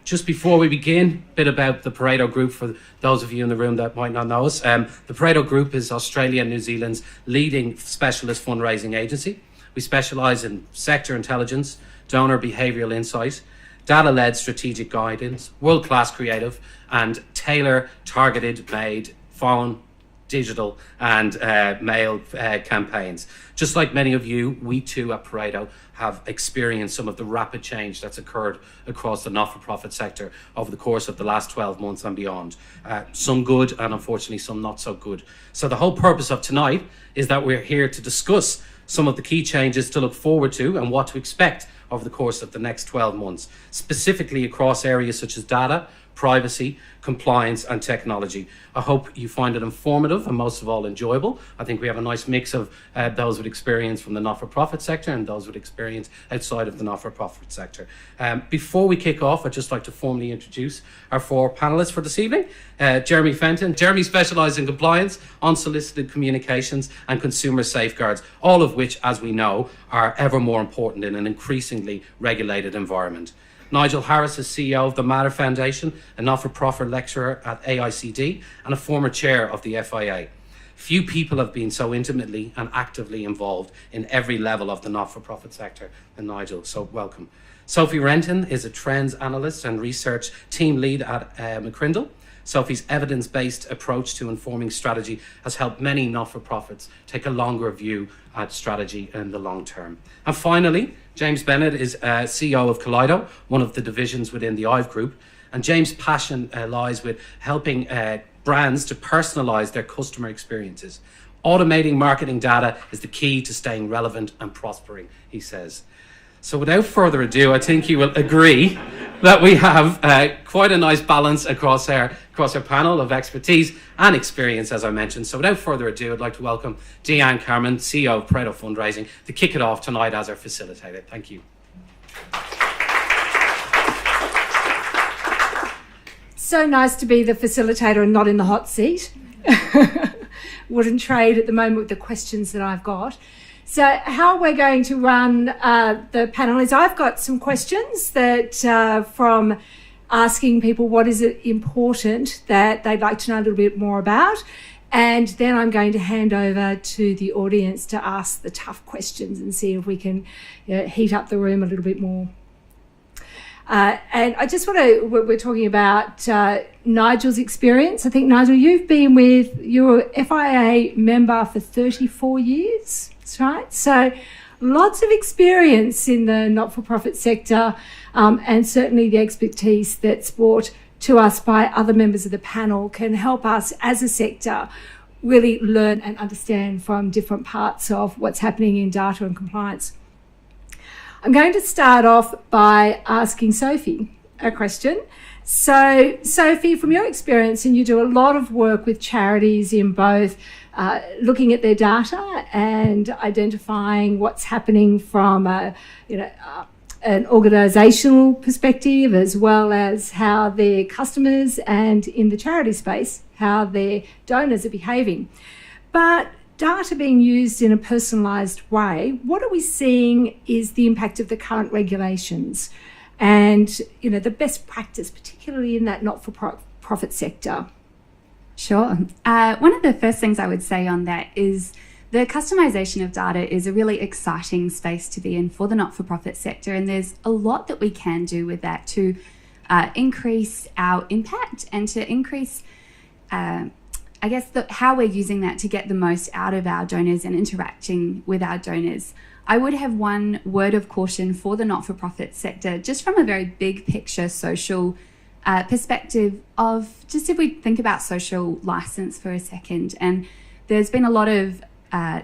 Just before we begin, a bit about the Pareto Group for those of you in the room that might not know us. The Pareto Group is Australia and New Zealand's leading specialist fundraising agency. We specialise in sector intelligence, donor behavioural insight, data-led strategic guidance, world-class creative, and targeted made phone, digital and mail campaigns. Just like many of you, we too at Pareto have experienced some of the rapid change that's occurred across the not-for-profit sector over the course of the last 12 months and beyond. Some good and unfortunately some not so good. So the whole purpose of tonight is that we're here to discuss some of the key changes to look forward to and what to expect over the course of the next 12 months, specifically across areas such as data, privacy, compliance and technology. I hope you find it informative and most of all enjoyable. I think we have a nice mix of those with experience from the not-for-profit sector and those with experience outside of the not-for-profit sector. Before we kick off, I'd just like to formally introduce our four panellists for this evening. Jeremy Fenton. Jeremy specialises in compliance, unsolicited communications and consumer safeguards, all of which, as we know, are ever more important in an increasingly regulated environment. Nigel Harris is CEO of the Matter Foundation, a not-for-profit lecturer at AICD and a former chair of the FIA. Few people have been so intimately and actively involved in every level of the not-for-profit sector than Nigel, so welcome. Sophie Renton is a trends analyst and research team lead at McCrindle. Sophie's evidence-based approach to informing strategy has helped many not-for-profits take a longer view at strategy in the long term. And finally, James Bennett is CEO of Kaleido, one of the divisions within the IVE Group. And James' passion lies with helping brands to personalise their customer experiences. Automating marketing data is the key to staying relevant and prospering, he says. So without further ado, I think you will agree that we have quite a nice balance across our panel of expertise and experience, as I mentioned. So without further ado, I'd like to welcome Deanne Cameron, CEO of Pareto Fundraising, to kick it off tonight as our facilitator. Thank you. So nice to be the facilitator and not in the hot seat. Wouldn't trade at the moment with the questions that I've got. So how we're going to run the panel is I've got some questions that from asking people what is it important that they'd like to know a little bit more about. And then I'm going to hand over to the audience to ask the tough questions and see if we can heat up the room a little bit more. And I just want to, we're talking about Nigel's experience. I think, Nigel, you're a FIA member for 34 years. That's right. So lots of experience in the not-for-profit sector and certainly the expertise that's brought to us by other members of the panel can help us as a sector really learn and understand from different parts of what's happening in data and compliance. I'm going to start off by asking Sophie a question. So, Sophie, from your experience, and you do a lot of work with charities in both looking at their data and identifying what's happening from an organisational perspective, as well as how their customers and in the charity space, how their donors are behaving. But data being used in a personalised way, what are we seeing is the impact of the current regulations and, the best practice, particularly in that not-for-profit sector? Sure. One of the first things I would say on that is the customisation of data is a really exciting space to be in for the not-for-profit sector, and there's a lot that we can do with that to increase our impact and to increase how we're using that to get the most out of our donors and interacting with our donors. I would have one word of caution for the not-for-profit sector, just from a very big picture social perspective of just if we think about social license for a second. And there's been a lot of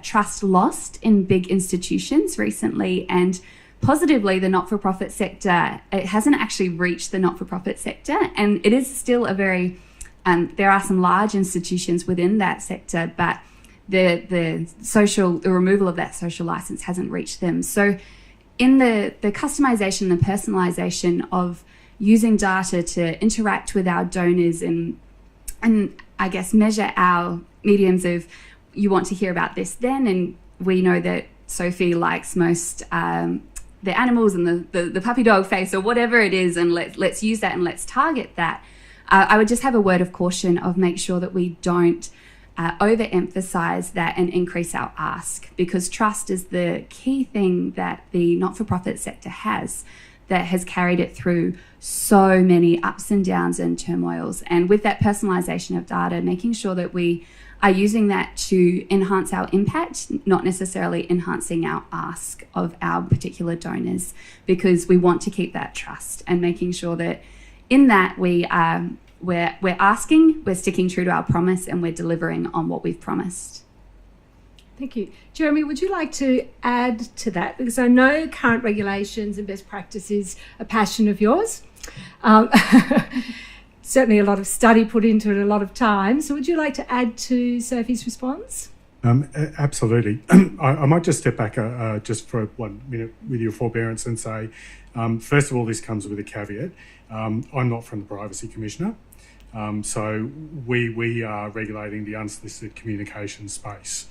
trust lost in big institutions recently, and positively the not-for-profit sector, it hasn't actually reached the not-for-profit sector, and it is still a very there are some large institutions within that sector, but the removal of that social license hasn't reached them. So in the customization and personalization of using data to interact with our donors and I guess measure our mediums of you want to hear about this then, and we know that Sophie likes most the animals and the puppy dog face or whatever it is, and let's use that and let's target that. I would just have a word of caution of make sure that we don't overemphasize that and increase our ask, because trust is the key thing that the not-for-profit sector has that has carried it through so many ups and downs and turmoils. And with that personalization of data, making sure that we are using that to enhance our impact, not necessarily enhancing our ask of our particular donors, because we want to keep that trust and making sure that in that we're asking, we're sticking true to our promise, and we're delivering on what we've promised. Thank you. Jeremy, would you like to add to that? Because I know current regulations and best practice is a passion of yours. Certainly a lot of study put into it, a lot of time. So would you like to add to Sophie's response? Absolutely. I might just step back just for 1 minute with your forbearance and say, first of all, this comes with a caveat. I'm not from the Privacy Commissioner. So we are regulating the unsolicited communication space.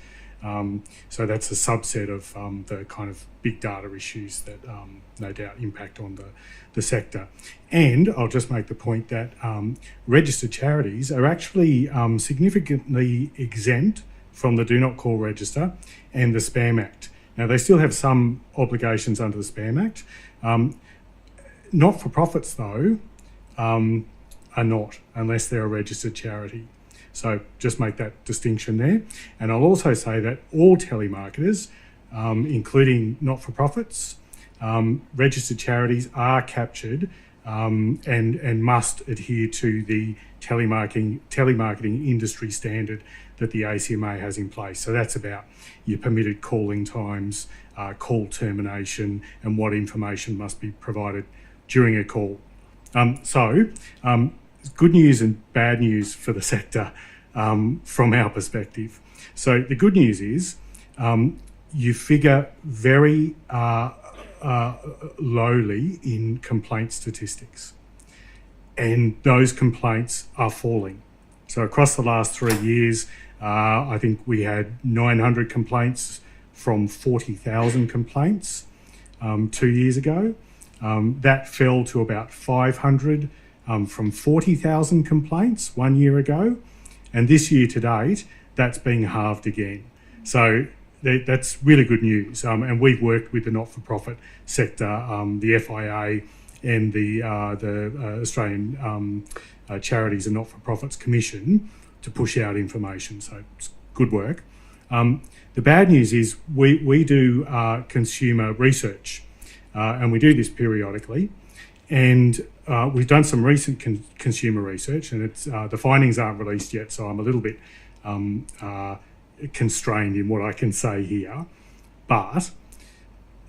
So that's a subset of the kind of big data issues that no doubt impact on the sector. And I'll just make the point that registered charities are actually significantly exempt from the Do Not Call Register and the Spam Act. Now, they still have some obligations under the Spam Act. Not-for-profits, though, are not, unless they're a registered charity. So just make that distinction there. And I'll also say that all telemarketers, including not-for-profits, registered charities are captured and must adhere to the telemarketing industry standard that the ACMA has in place. So that's about your permitted calling times, call termination, and what information must be provided during a call. Good news and bad news for the sector from our perspective. So the good news is you figure very lowly in complaint statistics, and those complaints are falling. So across the last 3 years, I think we had 900 complaints from 40,000 complaints 2 years ago. That fell to about 500 from 40,000 complaints 1 year ago. And this year to date, that's being halved again. So that's really good news. And we've worked with the not-for-profit sector, the FIA and the Australian Charities and Not-for-Profits Commission to push out information. So it's good work. The bad news is we do consumer research, and we do this periodically. And we've done some recent consumer research, and it's the findings aren't released yet, so I'm a little bit constrained in what I can say here. But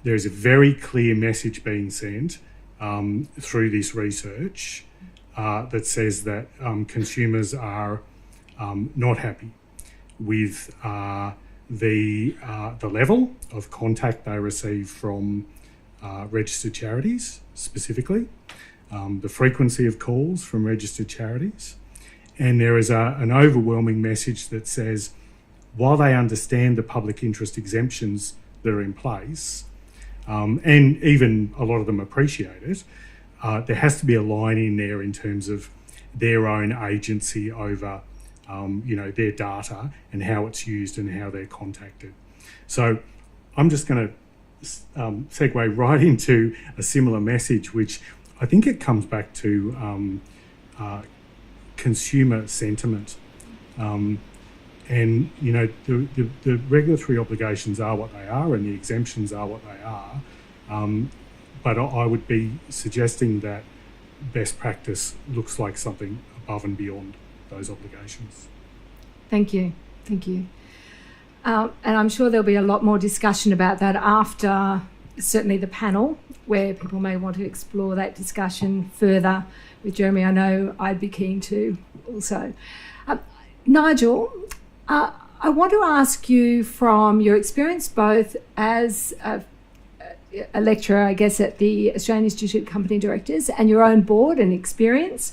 there is a very clear message being sent through this research that says that consumers are not happy with the level of contact they receive from registered charities, specifically, the frequency of calls from registered charities. And there is an overwhelming message that says, while they understand the public interest exemptions that are in place, and even a lot of them appreciate it, there has to be a line in there in terms of their own agency over their data and how it's used and how they're contacted. So I'm just going to segue right into a similar message, which I think it comes back to consumer sentiment. And the regulatory obligations are what they are, and the exemptions are what they are. But I would be suggesting that best practice looks like something above and beyond those obligations. Thank you. And I'm sure there'll be a lot more discussion about that after certainly the panel, where people may want to explore that discussion further with Jeremy. I know I'd be keen to also. Nigel, I want to ask you, from your experience both as a lecturer, I guess, at the Australian Institute of Company Directors and your own board and experience,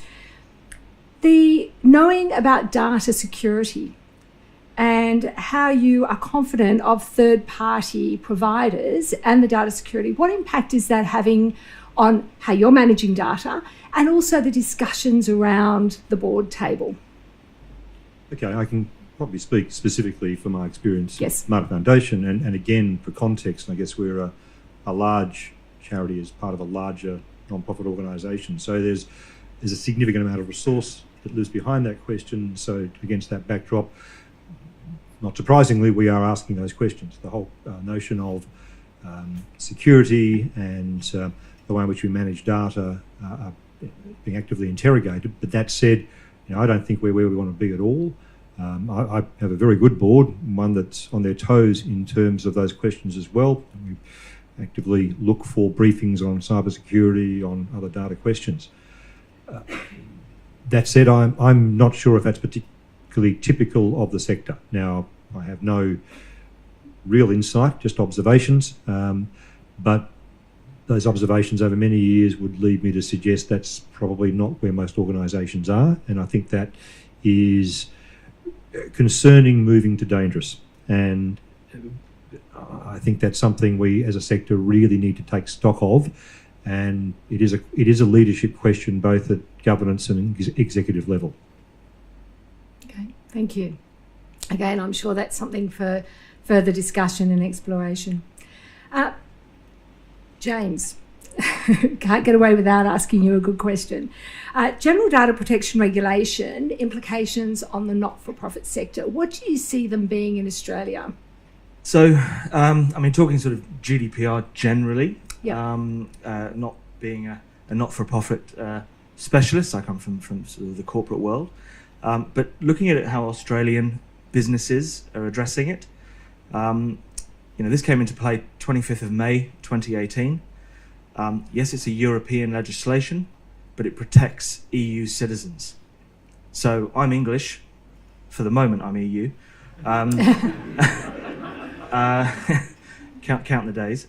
the knowing about data security and how you are confident of third-party providers and the data security. What impact is that having on how you're managing data and also the discussions around the board table? Okay, I can probably speak specifically from my experience Yes. at Marta Foundation, and again, for context, I guess we're a large charity as part of a larger non-profit organisation. So there's a significant amount of resource that lives behind that question. So against that backdrop, not surprisingly, we are asking those questions. The whole notion of security and the way in which we manage data are being actively interrogated. But that said, I don't think we're where we want to be at all. I have a very good board, one that's on their toes in terms of those questions as well. We actively look for briefings on cybersecurity, on other data questions. That said, I'm not sure if that's particularly typical of the sector. Now, I have no real insight, just observations, but those observations over many years would lead me to suggest that's probably not where most organisations are, and I think that is concerning moving to dangerous. And I think that's something we as a sector really need to take stock of, and it is a leadership question both at governance and executive level. Okay, thank you. Again, I'm sure that's something for further discussion and exploration. James, can't get away without asking you a good question. General data protection regulation implications on the not-for-profit sector. What do you see them being in Australia? So, talking sort of GDPR generally, Yep. not being a not-for-profit specialist, I come from sort of the corporate world, but looking at it, how Australian businesses are addressing it. This came into play 25th of May 2018. Yes, it's a European legislation, but it protects EU citizens. So I'm English, for the moment I'm EU. Count the days.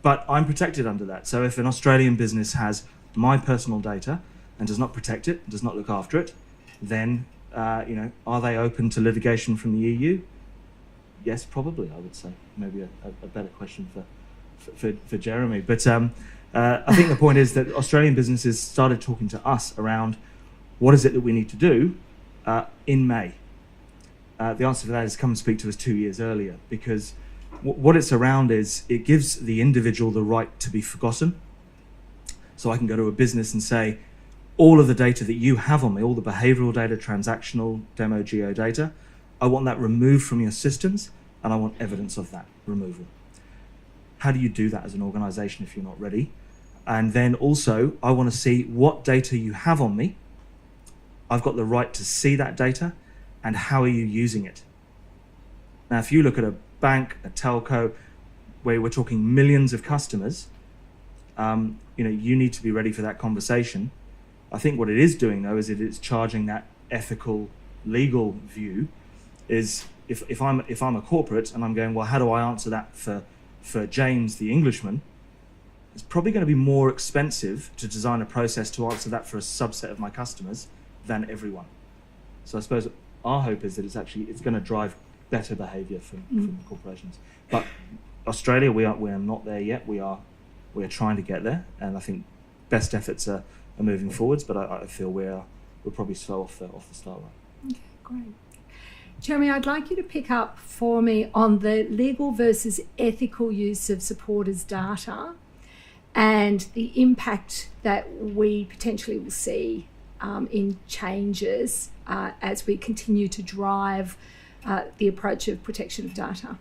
But I'm protected under that. So if an Australian business has my personal data and does not protect it, does not look after it, then are they open to litigation from the EU? Yes, probably, I would say. Maybe a better question for Jeremy. But I think the point is that Australian businesses started talking to us around what is it that we need to do in May. The answer to that is come and speak to us 2 years earlier, because what it's around is it gives the individual the right to be forgotten. So I can go to a business and say, all of the data that you have on me, all the behavioural data, transactional, demo, geo data, I want that removed from your systems, and I want evidence of that removal. How do you do that as an organisation if you're not ready? And then also, I want to see what data you have on me. I've got the right to see that data, and how are you using it? Now, if you look at a bank, a telco, where we're talking millions of customers, you need to be ready for that conversation. I think what it is doing, though, is it's charging that ethical, legal view. Is if I'm a corporate and I'm going, well, how do I answer that for James, the Englishman? It's probably going to be more expensive to design a process to answer that for a subset of my customers than everyone. So I suppose our hope is that it's going to drive better behaviour from corporations. But Australia, we are not there yet. We are trying to get there, and I think best efforts are moving forwards. But I feel we're probably slow off the start line. Okay, great. Jeremy, I'd like you to pick up for me on the legal versus ethical use of supporters' data and the impact that we potentially will see in changes as we continue to drive the approach of protection of data.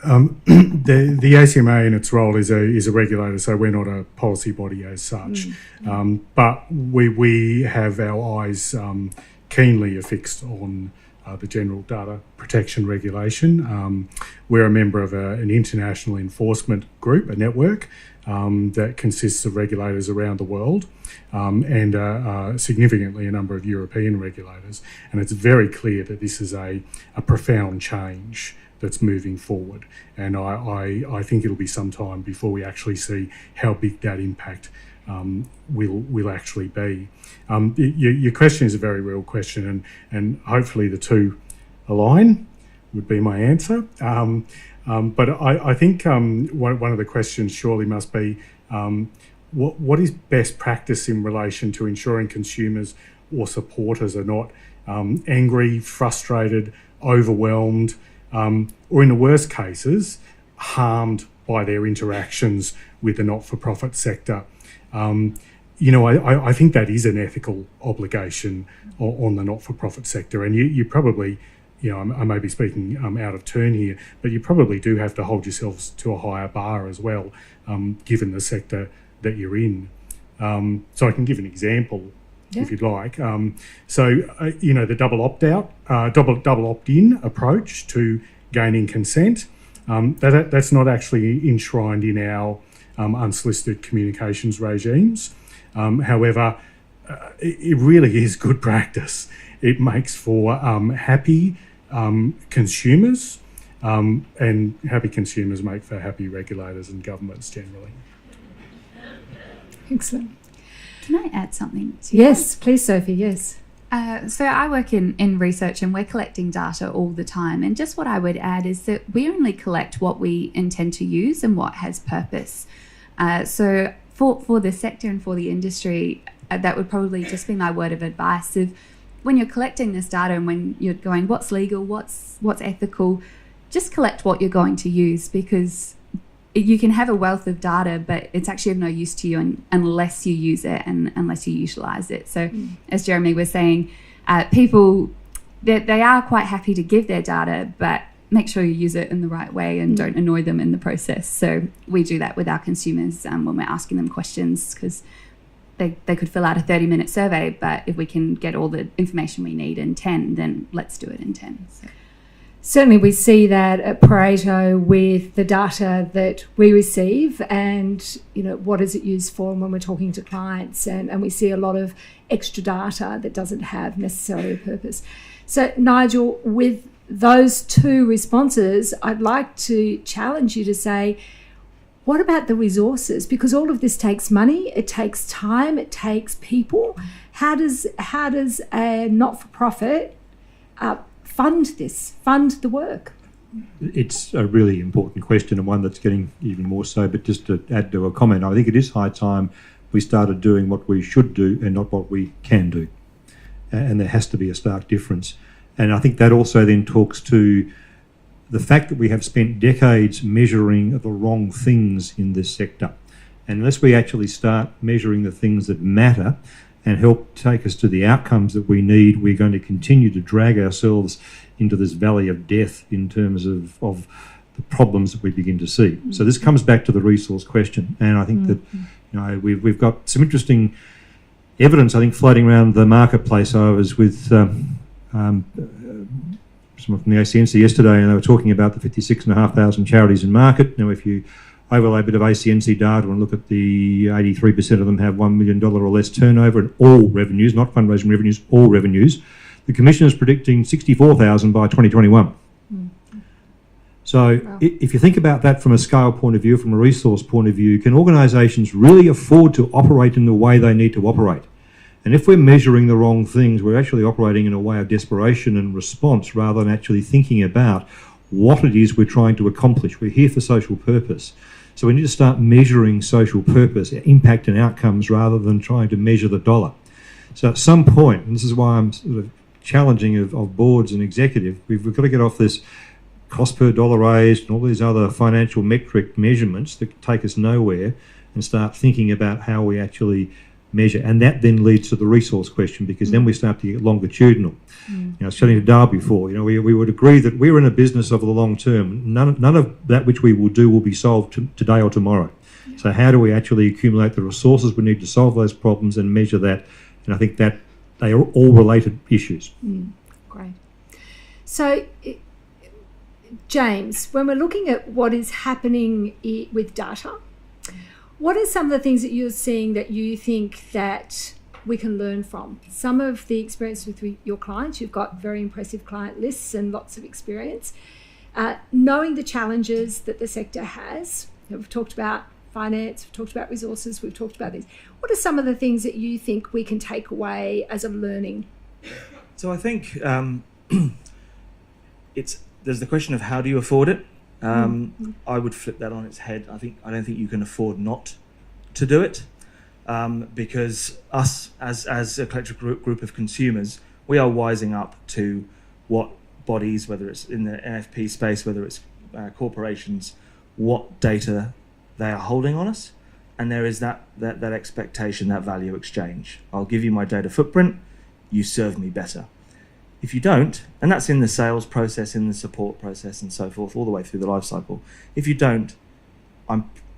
The ACMA in its role is a regulator, so we're not a policy body as such. But we have our eyes keenly affixed on the General Data Protection Regulation. We're a member of an international enforcement group, a network, that consists of regulators around the world, and significantly a number of European regulators. And it's very clear that this is a profound change that's moving forward. And I think it'll be some time before we actually see how big that impact will actually be. Your question is a very real question, and hopefully the two align would be my answer. But I think one of the questions surely must be, what is best practice in relation to ensuring consumers or supporters are not angry, frustrated, overwhelmed, or in the worst cases, harmed by their interactions with the not-for-profit sector. I think that is an ethical obligation on the not-for-profit sector, and you probably, I may be speaking out of turn here, but you probably do have to hold yourselves to a higher bar as well, given the sector that you're in. So I can give an example if you'd like. The double opt-out, double opt-in approach to gaining consent, that's not actually enshrined in our unsolicited communications regimes. However, it really is good practice. It makes for happy consumers, and happy consumers make for happy regulators and governments generally. Excellent. Can I add something to Yes, please, Sophie, yes. So I work in research, and we're collecting data all the time. And just what I would add is that we only collect what we intend to use and what has purpose. So for the sector and for the industry, that would probably just be my word of advice. If when you're collecting this data and when you're going, what's legal, what's ethical, just collect what you're going to use, because you can have a wealth of data, but it's actually of no use to you unless you use it and unless you utilize it. So as Jeremy was saying, people, they are quite happy to give their data, but make sure you use it in the right way and don't annoy them in the process. So we do that with our consumers when we're asking them questions, because they could fill out a 30-minute survey, but if we can get all the information we need in 10, then let's do it in 10. So. Certainly we see that at Pareto with the data that we receive and, what is it used for when we're talking to clients, and we see a lot of extra data that doesn't have necessarily a purpose. So Nigel, with those two responses, I'd like to challenge you to say, what about the resources? Because all of this takes money, it takes time, it takes people. How does a not-for-profit fund the work? It's a really important question, and one that's getting even more so. But just to add to a comment, I think it is high time we started doing what we should do and not what we can do. And there has to be a stark difference. And I think that also then talks to the fact that we have spent decades measuring the wrong things in this sector. And unless we actually start measuring the things that matter and help take us to the outcomes that we need, we're going to continue to drag ourselves into this valley of death in terms of the problems that we begin to see. So this comes back to the resource question. And I think that we've got some interesting evidence, I think, floating around the marketplace. I was with someone from the ACNC yesterday, and they were talking about the 56,500 charities in market. Now, if you overlay a bit of ACNC data and look at the 83% of them have $1 million or less turnover, and all revenues, not fundraising revenues, all revenues, the Commission is predicting 64,000 by 2021. So if you think about that from a scale point of view, from a resource point of view, can organisations really afford to operate in the way they need to operate? And if we're measuring the wrong things, we're actually operating in a way of desperation and response rather than actually thinking about what it is we're trying to accomplish. We're here for social purpose. So we need to start measuring social purpose, impact and outcomes, rather than trying to measure the dollar. So at some point, and this is why I'm sort of challenging of boards and executive, we've got to get off this cost per dollar raised and all these other financial metric measurements that take us nowhere, and start thinking about how we actually measure. And that then leads to the resource question, because then we start to get longitudinal. I was telling Dale before, we would agree that we're in a business of the long term. None of that which we will do will be solved today or tomorrow. So how do we actually accumulate the resources we need to solve those problems and measure that? And I think that they are all related issues. Great. So, James, when we're looking at what is happening with data, what are some of the things that you're seeing that you think that we can learn from? Some of the experience with your clients, you've got very impressive client lists and lots of experience. knowing the challenges that the sector has. We've talked about finance, we've talked about resources, we've talked about these. What are some of the things that you think we can take away as a learning? So I think there's the question of how do you afford it. I would flip that on its head. I don't think you can afford not to do it, because us as a collective group of consumers, we are wising up to what bodies, whether it's in the NFP space, whether it's corporations, what data they are holding on us, and there is that expectation, that value exchange. I'll give you my data footprint, you serve me better. If you don't, and that's in the sales process, in the support process, and so forth, all the way through the life cycle. If you don't,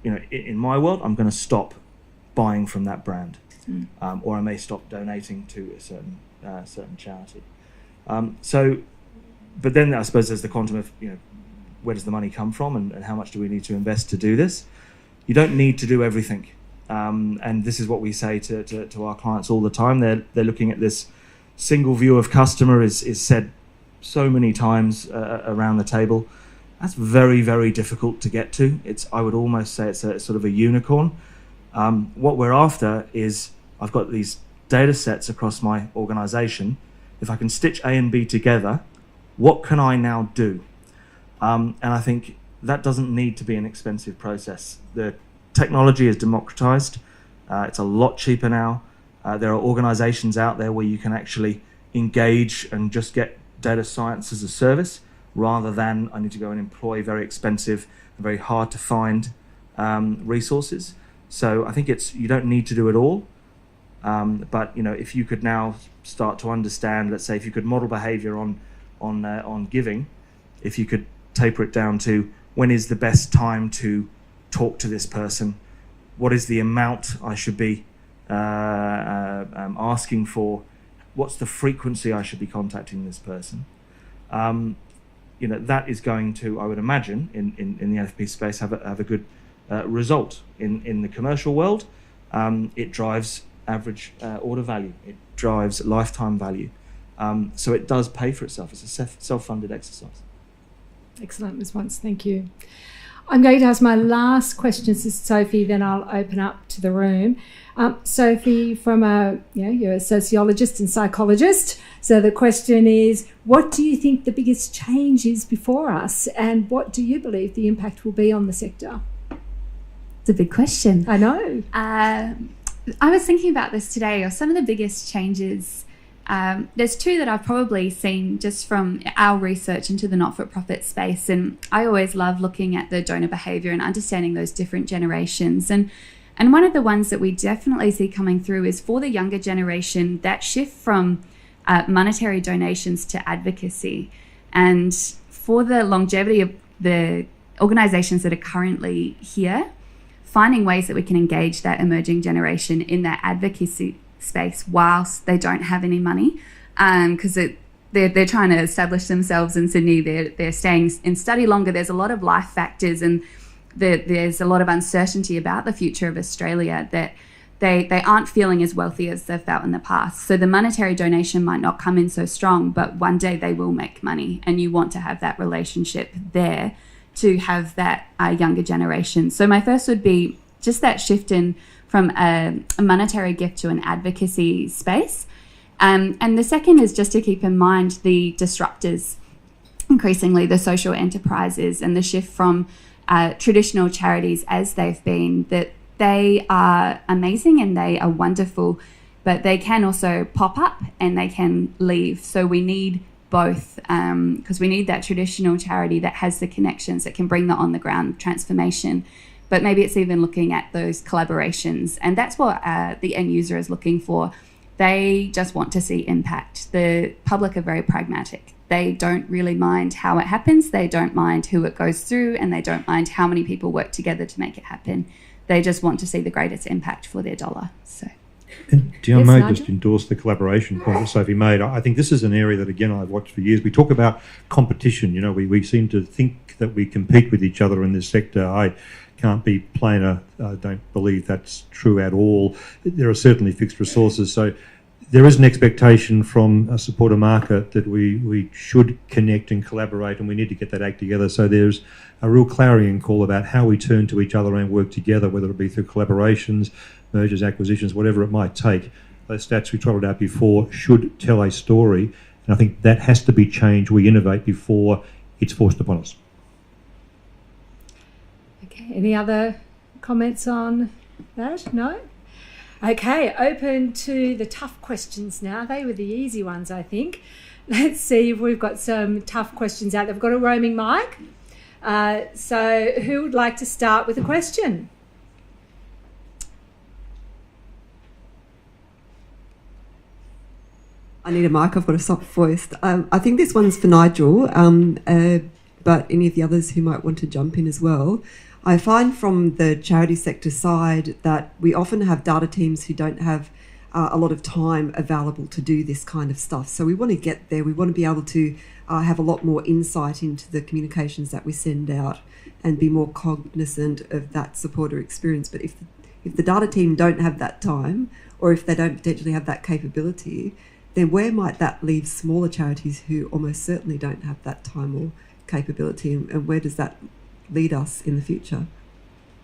in my world, I'm going to stop buying from that brand, or I may stop donating to a certain charity. But then I suppose there's the quantum of where does the money come from, and how much do we need to invest to do this? You don't need to do everything, and this is what we say to our clients all the time. They're looking at this single view of customer is said so many times around the table. That's very, very difficult to get to. I would almost say it's a sort of a unicorn. What we're after is, I've got these data sets across my organization. If I can stitch A and B together, what can I now do? And I think that doesn't need to be an expensive process. The technology is democratized. It's a lot cheaper now. There are organizations out there where you can actually engage and just get data science as a service, rather than I need to go and employ very expensive and very hard to find resources. So I think you don't need to do it all. But if you could now start to understand, let's say if you could model behavior on giving, if you could taper it down to when is the best time to talk to this person, what is the amount I should be asking for, what's the frequency I should be contacting this person, that is going to, I would imagine, in the NFP space, have a good result. In the commercial world, it drives average order value, it drives lifetime value, so it does pay for itself. It's a self-funded exercise. Excellent response, thank you. I'm going to ask my last question to Sophie, then I'll open up to the room. Sophie, you're a sociologist and psychologist. So the question is, what do you think the biggest change is before us, and what do you believe the impact will be on the sector? It's a big question. I know. I was thinking about this today, or some of the biggest changes. There's two that I've probably seen just from our research into the not-for-profit space, and I always love looking at the donor behaviour and understanding those different generations. And one of the ones that we definitely see coming through is for the younger generation, that shift from monetary donations to advocacy. And for the longevity of the organisations that are currently here, finding ways that we can engage that emerging generation in that advocacy space whilst they don't have any money, because they're trying to establish themselves in Sydney, they're staying in study longer, there's a lot of life factors, and there's a lot of uncertainty about the future of Australia, that they aren't feeling as wealthy as they've felt in the past. So the monetary donation might not come in so strong, but one day they will make money, and you want to have that relationship there to have that younger generation. So my first would be just that shift in from a monetary gift to an advocacy space. And the second is just to keep in mind the disruptors, increasingly the social enterprises, and the shift from traditional charities as they've been, that they are amazing and they are wonderful, but they can also pop up and they can leave. So we need both, because we need that traditional charity that has the connections, that can bring the on-the-ground transformation. But maybe it's even looking at those collaborations. And that's what the end user is looking for. They just want to see impact. The public are very pragmatic. They don't really mind how it happens. They don't mind who it goes through, and they don't mind how many people work together to make it happen. They just want to see the greatest impact for their dollar. So, and I may just endorse the collaboration point that Sophie made. I think this is an area that, again, I've watched for years. We talk about competition. We seem to think that we compete with each other in this sector. I can't be plainer. I don't believe that's true at all. There are certainly fixed resources. So there is an expectation from a supporter market that we should connect and collaborate, and we need to get that act together. So there's a real clarion call about how we turn to each other and work together, whether it be through collaborations, mergers, acquisitions, whatever it might take. Those stats we trotted out before should tell a story, and I think that has to be changed. We innovate before it's forced upon us. Okay, any other comments on that? No? Okay, open to the tough questions now. They were the easy ones, I think. Let's see if we've got some tough questions out there. We've got a roaming mic. So who would like to start with a question? I need a mic. I've got a soft voice. I think this one's for Nigel, but any of the others who might want to jump in as well. I find from the charity sector side that we often have data teams who don't have a lot of time available to do this kind of stuff. So we want to get there. We want to be able to have a lot more insight into the communications that we send out and be more cognizant of that supporter experience. But if the data team don't have that time, or if they don't potentially have that capability, then where might that leave smaller charities who almost certainly don't have that time or capability, and where does that lead us in the future?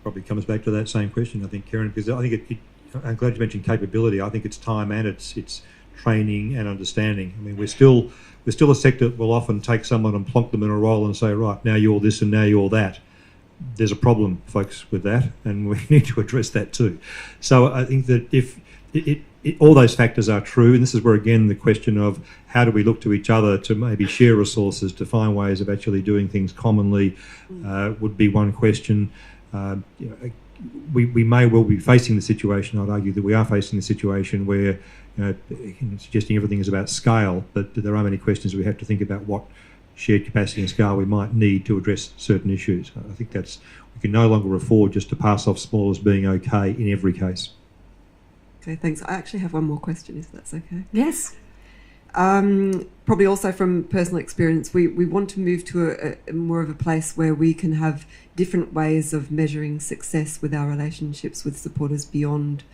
Probably comes back to that same question, I think, Karen, because I think I'm glad you mentioned capability. I think it's time and it's training and understanding. I mean, we're still a sector that will often take someone and plonk them in a role and say, right, now you're this and now you're that. There's a problem, folks, with that, and we need to address that too. So I think that if all those factors are true, and this is where, again, the question of how do we look to each other to maybe share resources, to find ways of actually doing things commonly, would be one question. We may well be facing the situation, I'd argue that we are facing the situation where, suggesting everything is about scale, but there are many questions we have to think about what shared capacity and scale we might need to address certain issues. I think we can no longer afford just to pass off small as being okay in every case. Okay, thanks. I actually have one more question, if that's okay. Yes. Probably also from personal experience, we want to move to a more of a place where we can have different ways of measuring success with our relationships with supporters beyond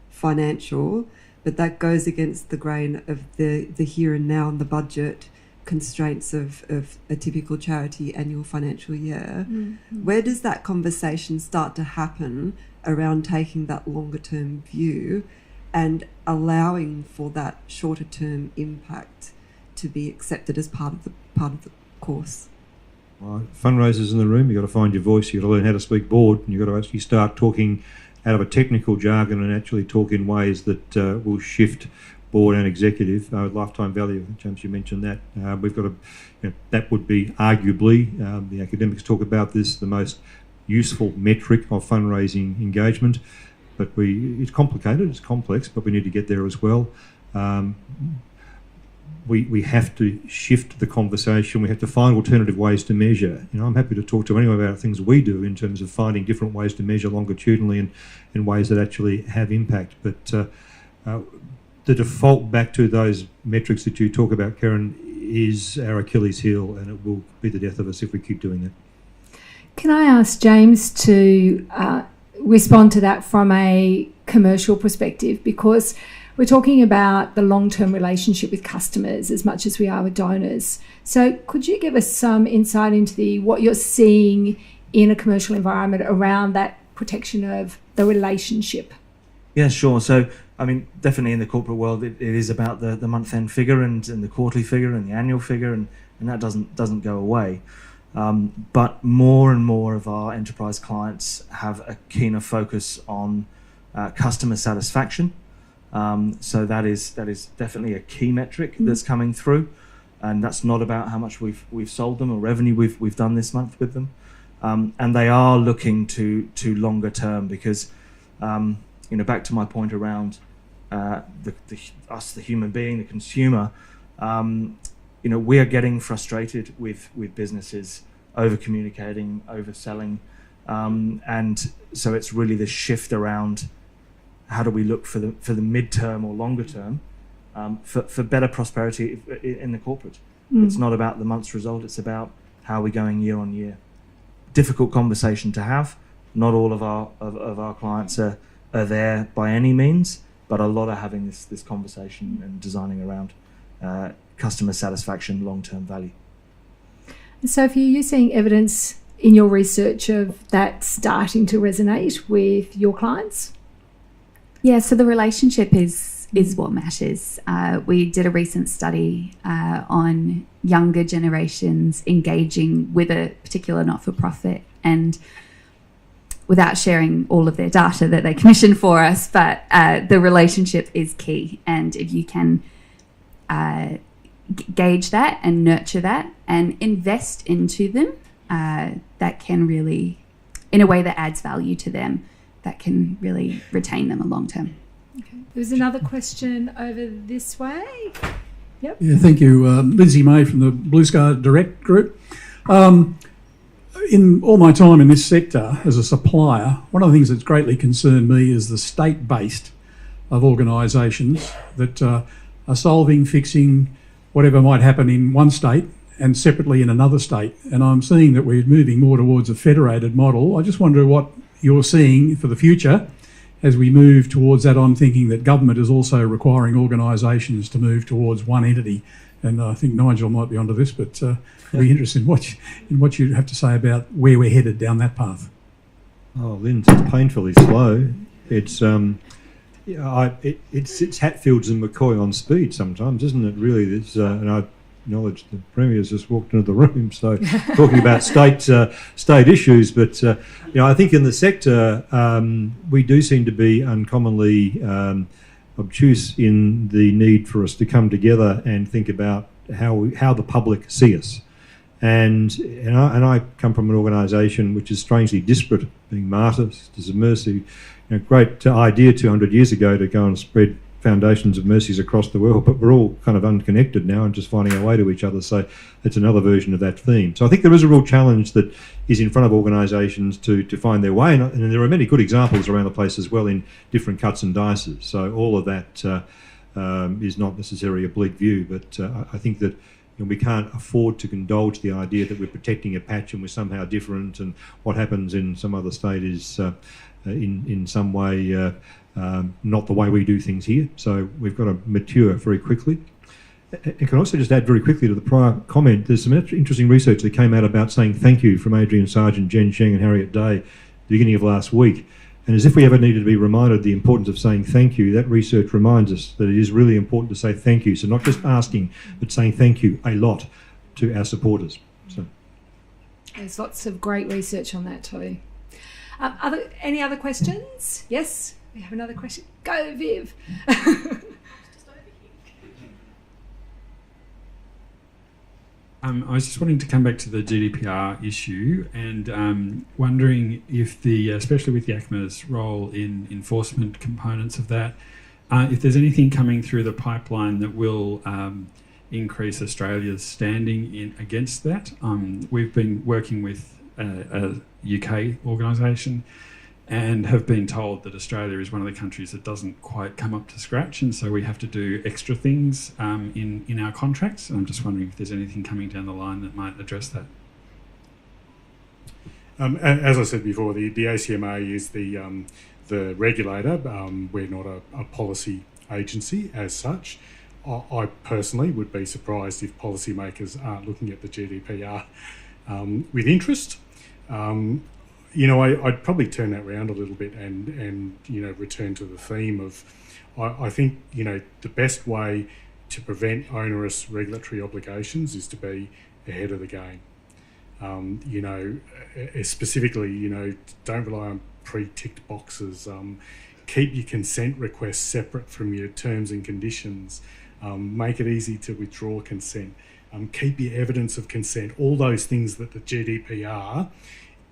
financial, but that goes against the grain of the here and now and the budget constraints of a typical charity annual financial year. Mm-hmm. Where does that conversation start to happen around taking that longer term view and allowing for that shorter term impact to be accepted as part of the course? Well, fundraisers in the room, you've got to find your voice, you've got to learn how to speak board, and you've got to actually start talking out of a technical jargon and actually talk in ways that will shift board and executive lifetime value. James, you mentioned that. We've got to, that would be arguably, the academics talk about this, the most useful metric of fundraising engagement, but it's complicated, it's complex, but we need to get there as well. We have to shift the conversation. We have to find alternative ways to measure. I'm happy to talk to anyone about things we do in terms of finding different ways to measure longitudinally and ways that actually have impact. But the default back to those metrics that you talk about, Karen, is our Achilles heel, and it will be the death of us if we keep doing that. Can I ask James to respond to that from a commercial perspective? Because we're talking about the long-term relationship with customers as much as we are with donors. So could you give us some insight into what you're seeing in a commercial environment around that protection of the relationship? Yeah, sure. So, I mean, definitely in the corporate world, it is about the month-end figure and the quarterly figure and the annual figure, and that doesn't go away. But more and more of our enterprise clients have a keener focus on customer satisfaction. So that is definitely a key metric that's coming through, and that's not about how much we've sold them or revenue we've done this month with them. And they are looking to longer term because, back to my point around the human being, the consumer. We are getting frustrated with businesses over communicating, overselling, and so it's really the shift around how do we look for the midterm or longer term for better prosperity in the corporate. It's not about the month's result; it's about how we're going year on year. Difficult conversation to have. Not all of our clients are there by any means, but a lot are having this conversation and designing around customer satisfaction, long-term value. And Sophie, are you seeing evidence in your research of that starting to resonate with your clients? Yeah, so the relationship is what matters. We did a recent study on younger generations engaging with a particular not-for-profit, and without sharing all of their data that they commissioned for us, but the relationship is key. And if you can gauge that and nurture that and invest into them, that can really, in a way that adds value to them, that can really retain them a long term. Okay. There's another question over this way. Yep. Yeah, thank you. Lindsay May from the Blue Sky Direct Group. In all my time in this sector as a supplier, one of the things that's greatly concerned me is the state-based of organisations that are solving, fixing whatever might happen in one state and separately in another state. And I'm seeing that we're moving more towards a federated model. I just wonder what you're seeing for the future as we move towards that. I'm thinking that government is also requiring organisations to move towards one entity. And I think Nigel might be onto this, but I'd be interested in what you have to say about where we're headed down that path. Oh, Lynn, it's painfully slow. It's it's Hatfields and McCoy on speed sometimes, isn't it? Really, and I acknowledge the Premier's just walked into the room, so talking about state issues. But I think in the sector we do seem to be uncommonly obtuse in the need for us to come together and think about how the public see us. And I come from an organisation which is strangely disparate, being Martyr, Sisters of Mercy. Great idea 200 years ago to go and spread foundations of mercies across the world, but we're all kind of unconnected now and just finding our way to each other. So it's another version of that theme. So I think there is a real challenge that is in front of organisations to find their way. And there are many good examples around the place as well in different cuts and dices. So all of that is not necessarily a bleak view, but I think that we can't afford to indulge the idea that we're protecting a patch and we're somehow different, and what happens in some other state is in some way not the way we do things here. So we've got to mature very quickly. I can also just add very quickly to the prior comment, there's some interesting research that came out about saying thank you from Adrian Sargent, Jen Sheng and Harriet Day at the beginning of last week. And as if we ever needed to be reminded the importance of saying thank you, that research reminds us that it is really important to say thank you. So not just asking, but saying thank you a lot to our supporters. So there's lots of great research on that too. Any other questions? Yes, we have another question. Go, Viv. I was just wanting to come back to the GDPR issue and wondering if especially with YACMA's role in enforcement components of that, if there's anything coming through the pipeline that will increase Australia's standing against that. We've been working with a UK organisation and have been told that Australia is one of the countries that doesn't quite come up to scratch, and so we have to do extra things in our contracts. And I'm just wondering if there's anything coming down the line that might address that. As I said before, the ACMA is the regulator. We're not a policy agency as such. I personally would be surprised if policymakers aren't looking at the GDPR with interest. I'd probably turn that round a little bit and return to the theme of, I think, the best way to prevent onerous regulatory obligations is to be ahead of the game. Specifically, don't rely on pre-ticked boxes. Keep your consent requests separate from your terms and conditions. Make it easy to withdraw consent. Keep your evidence of consent. All those things that the GDPR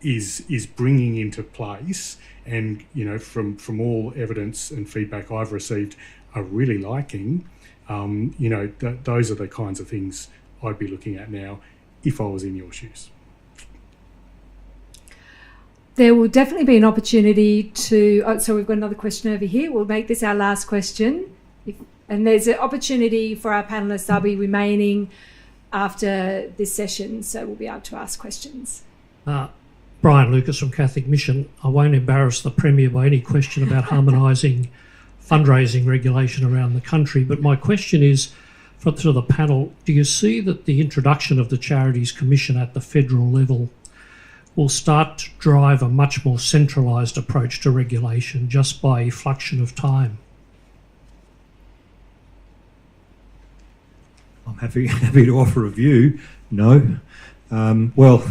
is bringing into place, and from all evidence and feedback I've received, are really liking. Those are the kinds of things I'd be looking at now if I was in your shoes. There will definitely be an opportunity to. So we've got another question over here. We'll make this our last question, and there's an opportunity for our panellists. They'll be remaining after this session, so we'll be able to ask questions. Brian Lucas from Catholic Mission. I won't embarrass the Premier by any question about harmonising fundraising regulation around the country. But my question is, to the panel, do you see that the introduction of the Charities Commission at the federal level will start to drive a much more centralised approach to regulation just by effluxion of time? I'm happy to offer a view. No. Look,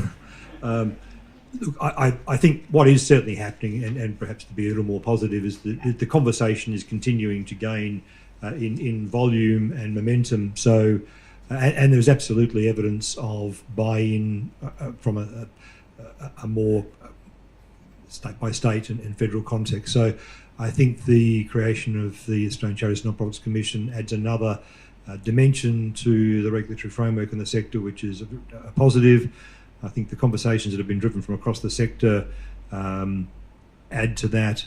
I think what is certainly happening, and perhaps to be a little more positive, is that the conversation is continuing to gain in volume and momentum. So, and there's absolutely evidence of buy-in from a more state-by-state and federal context. So I think the creation of the Australian Charities and Non-Profits Commission adds another dimension to the regulatory framework in the sector, which is a positive. I think the conversations that have been driven from across the sector add to that.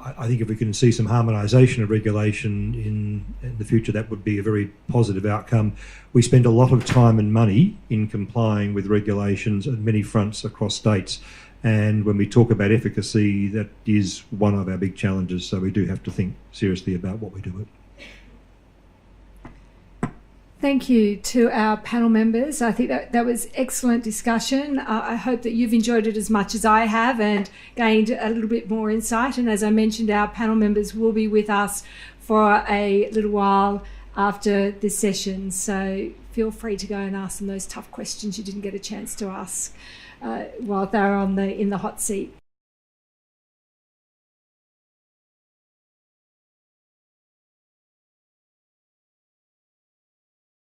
I think if we can see some harmonisation of regulation in the future, that would be a very positive outcome. We spend a lot of time and money in complying with regulations on many fronts across states. And when we talk about efficacy, that is one of our big challenges. So we do have to think seriously about what we do with it. Thank you to our panel members. I think that was excellent discussion. I hope that you've enjoyed it as much as I have and gained a little bit more insight. And as I mentioned, our panel members will be with us for a little while after this session. So feel free to go and ask them those tough questions you didn't get a chance to ask while they're in the hot seat.